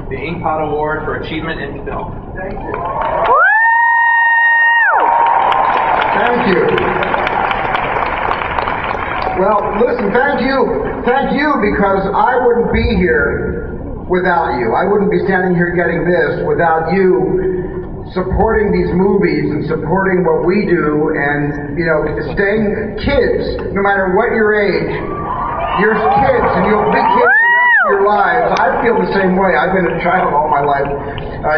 the Inkpot Award for Achievement in Film. Thank you. Thank you. Well, listen, thank you, because I wouldn't be here without you. I wouldn't be standing here getting this without you supporting these movies and supporting what we do, and, you know, staying kids, no matter what your age, you're kids, and you'll be kids the rest of your lives. I feel the same way. I've been a child all my life.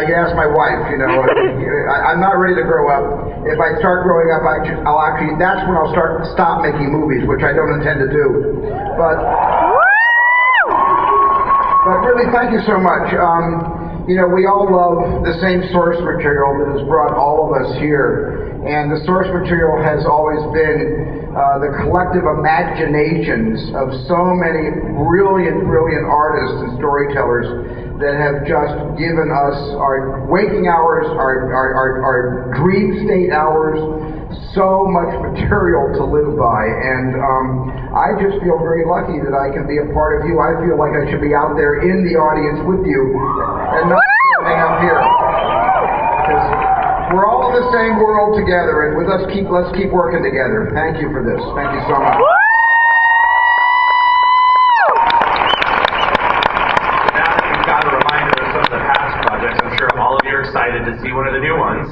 You ask my wife, you know, I'm not ready to grow up. If I start growing up, that's when I'll stop making movies, which I don't intend to do. But really, thank you so much. You know, we all love the same source material that has brought all of us here. And the source material has always been the collective imaginations of so many brilliant artists and storytellers that have just given us our waking hours, our dream state hours, so much material to live by. And I just feel very lucky that I can be a part of you. I feel like I should be out there in the audience with you and not standing up here. Because we're all in the same world together, and let's keep working together. Thank you for this. Thank you so much. Excited to see one of the new ones.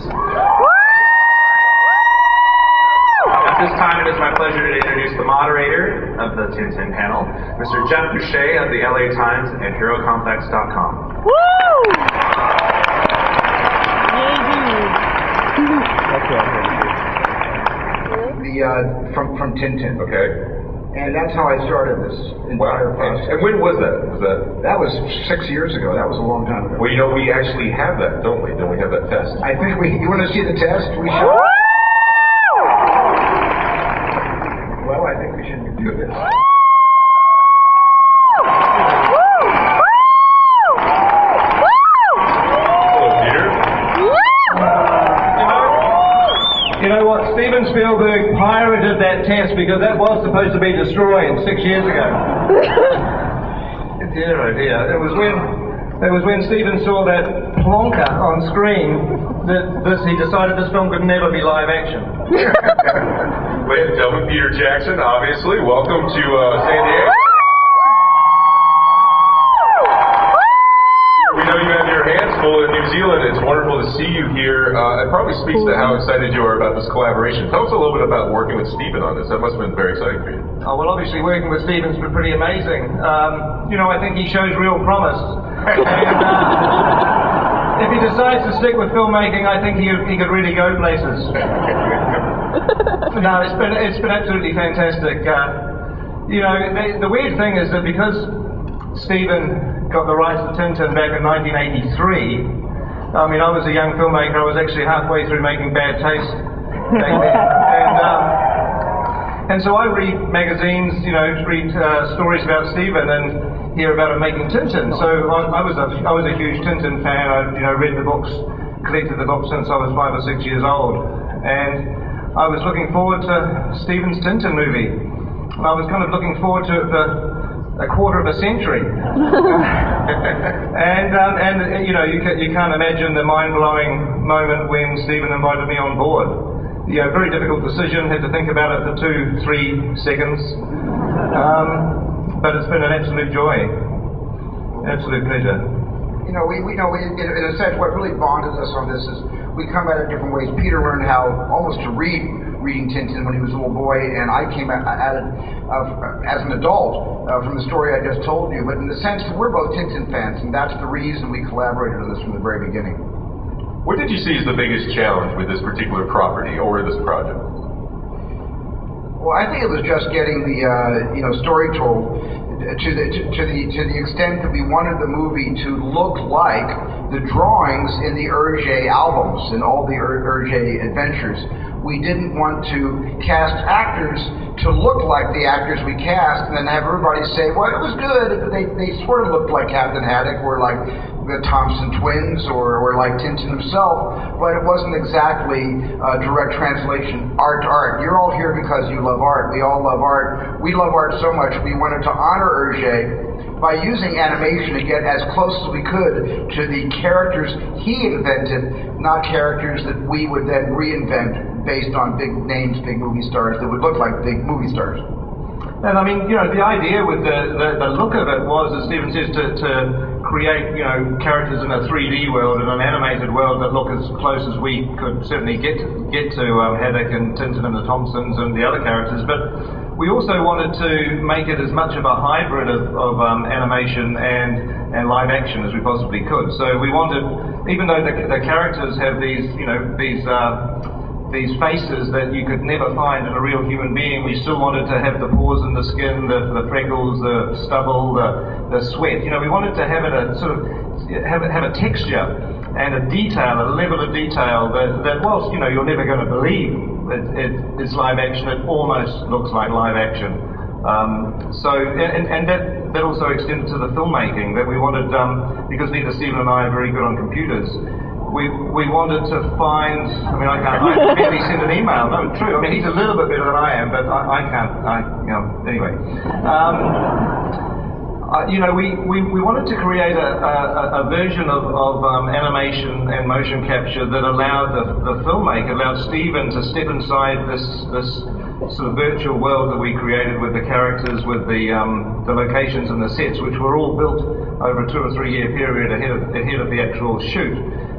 At this time, it is my pleasure to introduce the moderator of the Tintin panel, Mr. Jeff Boucher of the LA Times and HeroComplex.com. From Tintin. Okay. And that's how I started this entire process. And when was that? That was 6 years ago. That was a long time ago. Well, you know, we actually have that, don't we? Don't we have that test? I think you want to see the test? We should. Well, I think we should do this. You know what? Steven Spielberg pirated that test because that was supposed to be destroyed 6 years ago. Dear, oh dear. It was when Steven saw that plonker on screen that he decided this film could never be live action. Ladies and gentlemen, Peter Jackson, obviously. Welcome to San Diego. We know you have your hands full in New Zealand. It's wonderful to see you here. It probably speaks to how excited you are about this collaboration. Tell us a little bit about working with Steven on this. That must have been very exciting for you. Oh, well, obviously working with Steven's been pretty amazing. You know, I think he shows real promise. And, if he decides to stick with filmmaking, I think he could really go places. No, it's been absolutely fantastic. You know, the weird thing is that because Steven got the rights to Tintin back in 1983. I mean, I was a young filmmaker. I was actually halfway through making Bad Taste back then. And so I read magazines, you know, read stories about Steven and hear about him making Tintin. So I was a huge Tintin fan. I, you know, read the books, collected the books since I was 5 or 6 years old. And I was looking forward to Steven's Tintin movie. And I was kind of looking forward to it for a quarter of a century. and you know, you can't imagine the mind-blowing moment when Steven invited me on board. You know, very difficult decision, had to think about it for 2-3 seconds. But it's been an absolute joy. Absolute pleasure. You know, in a sense, what really bonded us on this is we come at it different ways. Peter learned how almost to reading Tintin when he was a little boy, and I came at it as an adult from the story I just told you. But in the sense that we're both Tintin fans, and that's the reason we collaborated on this from the very beginning. What did you see as the biggest challenge with this particular property or this project? Well, I think it was just getting the story told to the extent that we wanted the movie to look like the drawings in the Hergé albums and all the Hergé adventures. We didn't want to cast actors to look like the actors we cast and then have everybody say, well, it was good. They sort of looked like Captain Haddock or like the Thompson twins or like Tintin himself, but it wasn't exactly a direct translation art to art. You're all here because you love art. We all love art. We love art so much we wanted to honor Hergé by using animation to get as close as we could to the characters he invented, not characters that we would then reinvent based on big names, big movie stars that would look like big movie stars. And I mean, the idea with the look of it was, as Stephen says, to create, characters in a 3D world and an animated world that look as close as we could certainly get to Haddock and Tintin and the Thompsons and the other characters. But we also wanted to make it as much of a hybrid of animation and live action as we possibly could. So we wanted, even though the characters have these faces that you could never find in a real human being, we still wanted to have the pores in the skin, the freckles, the stubble, the sweat. We wanted to have it have a texture and a detail, a level of detail that whilst you're never going to believe it's live action, it almost looks like live action. And that also extended to the filmmaking, that we wanted, because neither Stephen and I are very good on computers, we wanted to find, I can barely send an email, no, true, he's a little bit better than I am, but I can't, anyway. We wanted to create a version of animation and motion capture that allowed the filmmaker, allowed Stephen to step inside this sort of virtual world that we created with the characters, with the locations and the sets, which were all built over a 2 or 3 year period ahead of the actual shoot.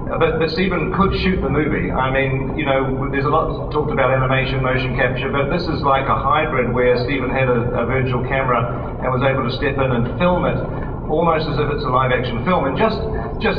But Stephen could shoot the movie. There's a lot talked about animation, motion capture, but this is like a hybrid where Stephen had a virtual camera and was able to step in and film it almost as if it's a live action film. And just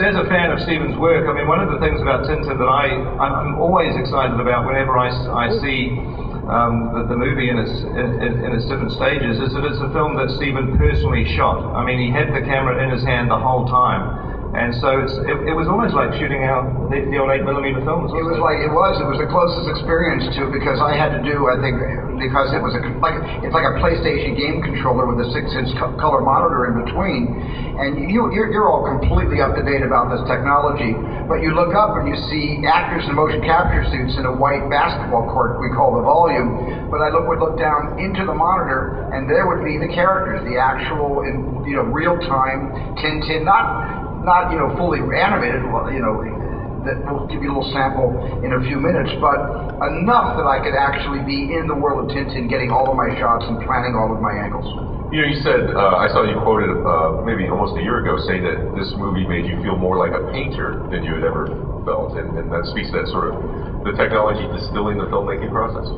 as a fan of Stephen's work, one of the things about Tintin that I'm always excited about whenever I see the movie in its different stages is that it's a film that Stephen personally shot. He had the camera in his hand the whole time. And so it was almost like shooting out the old 8mm films. It was the closest experience to it, because I had to do, I think, because it was it's like a PlayStation game controller with a 6-inch color monitor in between, and you're all completely up to date about this technology, but you look up and you see actors in motion capture suits in a white basketball court we call the volume, but I would look down into the monitor and there would be the characters, the actual real time Tintin, not fully animated, that we'll give you a little sample in a few minutes, but enough that I could actually be in the world of Tintin, getting all of my shots and planning all of my angles. You said, I saw you quoted maybe almost a year ago saying that this movie made you feel more like a painter than you had ever felt, and that speaks to that sort of the technology distilling the filmmaking process.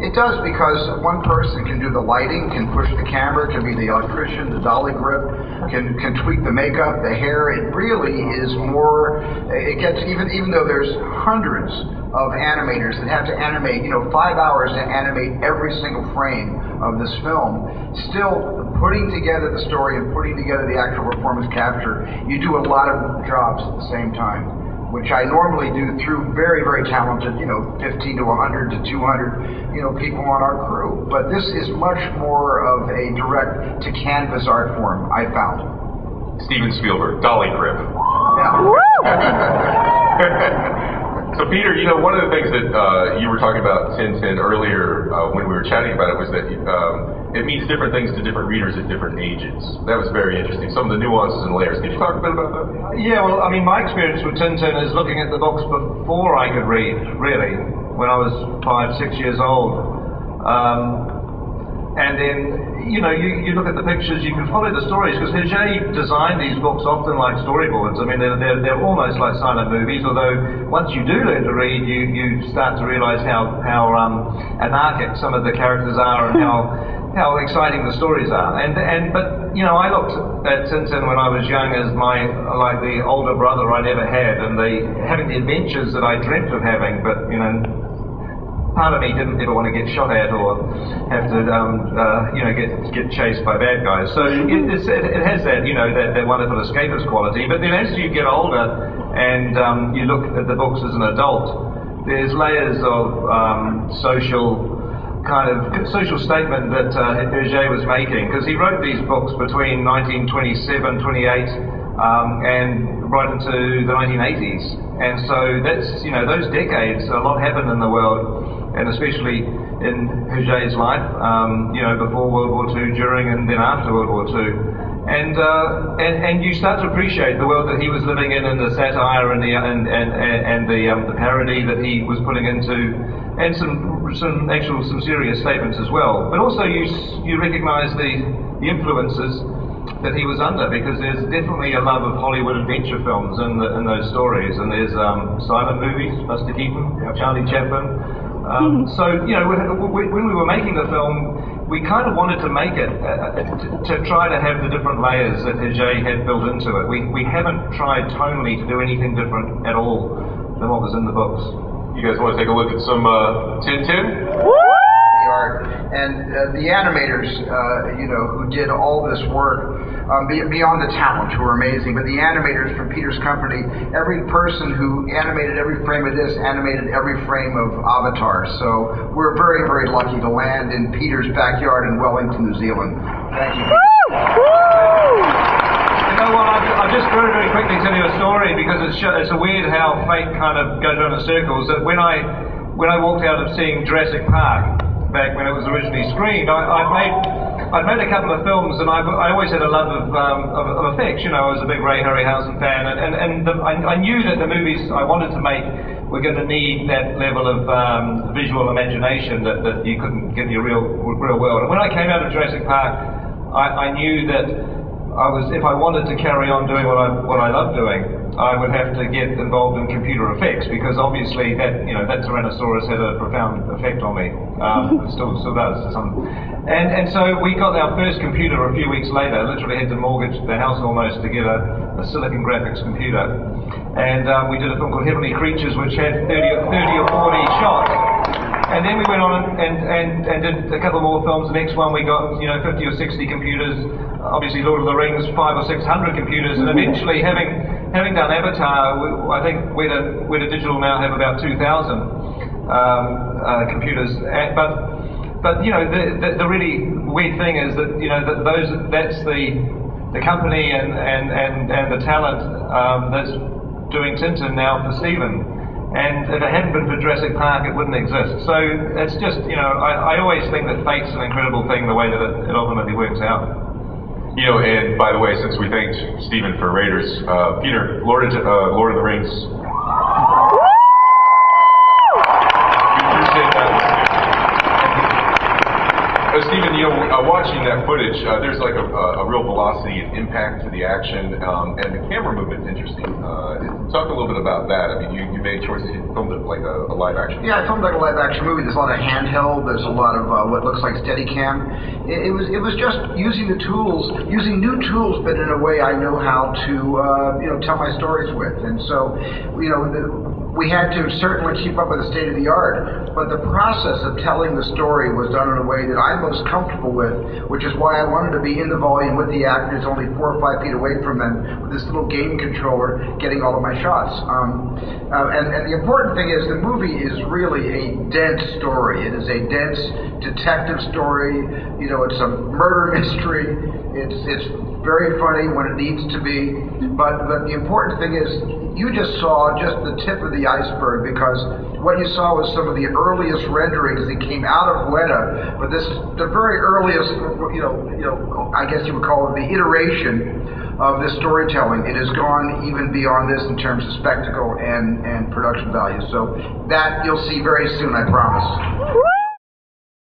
It does, because one person can do the lighting, can push the camera, can be the electrician, the dolly grip, can tweak the makeup, the hair. It really is more, it gets, even though there's hundreds of animators that have to animate, 5 hours to animate every single frame of this film, still putting together the story and putting together the actual performance capture, you do a lot of jobs at the same time, which I normally do through very, very talented, 15 to 100 to 200, people on our crew. But this is much more of a direct to canvas art form, I found. Steven Spielberg, dolly grip. Yeah. So Peter, one of the things that you were talking about Tintin earlier when we were chatting about it was that it means different things to different readers at different ages. That was very interesting. Some of the nuances and layers. Could you talk a bit about that? Yeah, well, my experience with Tintin is looking at the books before I could read, really, when I was 5, 6 years old. And then, you look at the pictures, you can follow the stories, because Hergé designed these books often like storyboards. They're almost like silent movies, although once you do learn to read, you start to realize how anarchic some of the characters are and how exciting the stories are. But I looked at Tintin when I was young as like the older brother I never had, and having the adventures that I dreamt of having, but part of me didn't ever want to get shot at or have to get chased by bad guys. So it has that that wonderful escapist quality. But then as you get older and you look at the books as an adult, there's layers of social statement that Hergé was making, because he wrote these books between 1927, 28, and right into the 1980s. And so that's, those decades, a lot happened in the world, and especially in Hergé's life, before World War II, during and then after World War II. and you start to appreciate the world that he was living in, and the satire and the parody that he was putting into, and some serious statements as well. But also you recognise the influences that he was under, because there's definitely a love of Hollywood adventure films in those stories, and there's silent movies, Buster Keaton, Charlie Chaplin. So when we were making the film, we kind of wanted to make it to try to have the different layers that Hergé had built into it. We haven't tried tonally to do anything different at all than what was in the books. You guys want to take a look at some Tintin? The art and the animators, who did all this work, beyond the talent, who are amazing, but the animators from Peter's company, every person who animated every frame of this animated every frame of Avatar. So we're very, very lucky to land in Peter's backyard in Wellington, New Zealand. Thank you. You know what? I'll just very, very quickly tell you a story, because it's weird how fate kind of goes around in circles. That when I walked out of seeing Jurassic Park back when it was originally screened, I'd made a couple of films, and I always had a love of effects. I was a big Ray Harryhausen fan, and I knew that the movies I wanted to make were going to need that level of visual imagination that you couldn't get in your real world. And when I came out of Jurassic Park, I knew that if I wanted to carry on doing what I love doing, I would have to get involved in computer effects, because obviously that Tyrannosaurus had a profound effect on me. It still does to some. And so we got our first computer a few weeks later. Literally had to mortgage the house almost to get a Silicon Graphics computer. And we did a film called Heavenly Creatures, which had 30 or 40 shots. And then we went on and did a couple more films. The next one we got 50 or 60 computers. Obviously Lord of the Rings, 500 or 600 computers, and eventually having done Avatar, I think we're to digital now have about 2,000 computers. But the really weird thing is that that's the company and the talent that's doing Tintin now for Steven. And if it hadn't been for Jurassic Park, it wouldn't exist. So it's just, I always think that fate's an incredible thing, the way that it ultimately works out. And by the way, since we thanked Steven for Raiders, Peter, Lord of the Rings. Steven, watching that footage, there's like a real velocity and impact to the action, and the camera movement's interesting. Talk a little bit about that. I mean, you made choices. You filmed it like a live action. Yeah, I filmed like a live action movie. There's a lot of handheld. There's a lot of what looks like Steadicam. It was just using the tools, using new tools, but in a way I know how to tell my stories with. And so we had to certainly keep up with the state of the art, but the process of telling the story was done in a way that I'm most comfortable with, which is why I wanted to be in the volume with the actors, only 4 or 5 feet away from them, with this little game controller getting all of my shots. And the important thing is the movie is really a dense story. It is a dense detective story. It's a murder mystery. It's very funny when it needs to be, but the important thing is you just saw just the tip of the iceberg, because what you saw was some of the earliest renderings that came out of Weta, but this is the very earliest, I guess you would call it the iteration of this storytelling. It has gone even beyond this in terms of spectacle and production value. So that you'll see very soon, I promise.